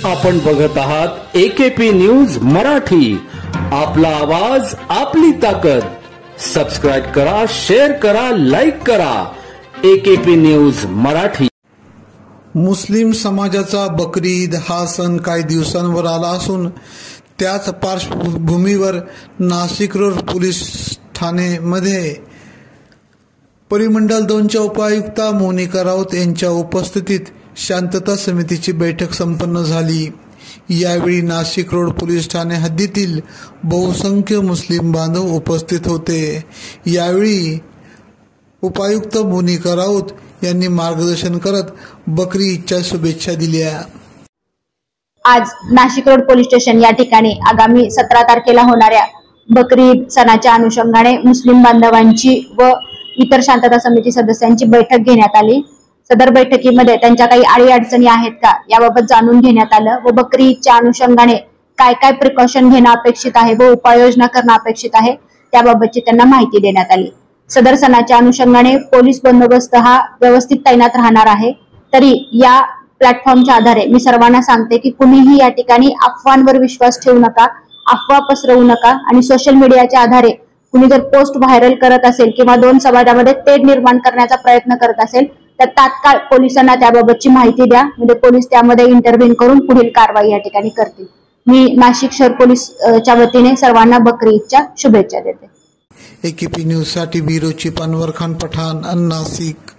आपण बघत आहात AKP न्यूज मराठी, आपला आवाज आपली ताकद। सबस्क्राइब करा, शेअर करा, लाईक करा। AKP news Marathi. मुस्लिम समाजाचा बकरी ईद हा सण काही दिवसांवर आला असून त्याच पार्श्वभूमीवर नाशिक रोड पोलीस ठाण्यामध्ये परिमंडल 2च्या उपायुक्ता मोनिका राऊत यांच्या उपस्थितीत शांतता समितीची बैठक संपन्न झाली। यावेळी नाशिक रोड पोलीस ठाणे हद्दीतील बहुसंख्य मुस्लिम बांधव उपस्थित होते। यावेळी उपायुक्त मोनिका राऊत यांनी मार्गदर्शन करत बकरी ईदच्या शुभेच्छा दिल्या। आज नाशिक रोड पोलीस स्टेशन या ठिकाणी आगामी 17 तारखेला होणाऱ्या बकरी ईद सणाच्या अनुषंगाने मुस्लिम बांधवांची व इतर शांतता समिती सदस्यांची बैठक घेण्यात आली। सदर बैठकीमध्ये त्यांच्या काही अडीअडचणी आहेत का याबाबत जाणून घेण्यात आलं व बकरी ईदच्या अनुषंगाने काय काय प्रिकॉशन घेणं अपेक्षित आहे व उपाययोजना करणं अपेक्षित आहे त्याबाबतची त्यांना माहिती देण्यात आली। सदर सणाच्या अनुषंगाने पोलीस बंदोबस्त हा व्यवस्थित तैनात राहणार आहे। तरी या प्लॅटफॉर्मच्या आधारे मी सर्वांना सांगते की कुणीही या ठिकाणी अफवांवर विश्वास ठेवू नका, अफवा पसरवू नका आणि सोशल मीडियाच्या आधारे कुणी जर पोस्ट व्हायरल करत असेल किंवा दोन समाजामध्ये तेढ निर्माण करण्याचा प्रयत्न करत असेल तर तात्काळ पोलिसांना त्याबाबतची माहिती द्या, म्हणजे पोलीस त्यामध्ये इंटरव्हीन करून पुढील कारवाई या ठिकाणी करतील। मी नाशिक शहर पोलीसच्या वतीने सर्वांना बकरी ईदच्या शुभेच्छा देते। AKP न्यूज साठी ब्युरो चीफ अनवर खान पठाण, नाशिक।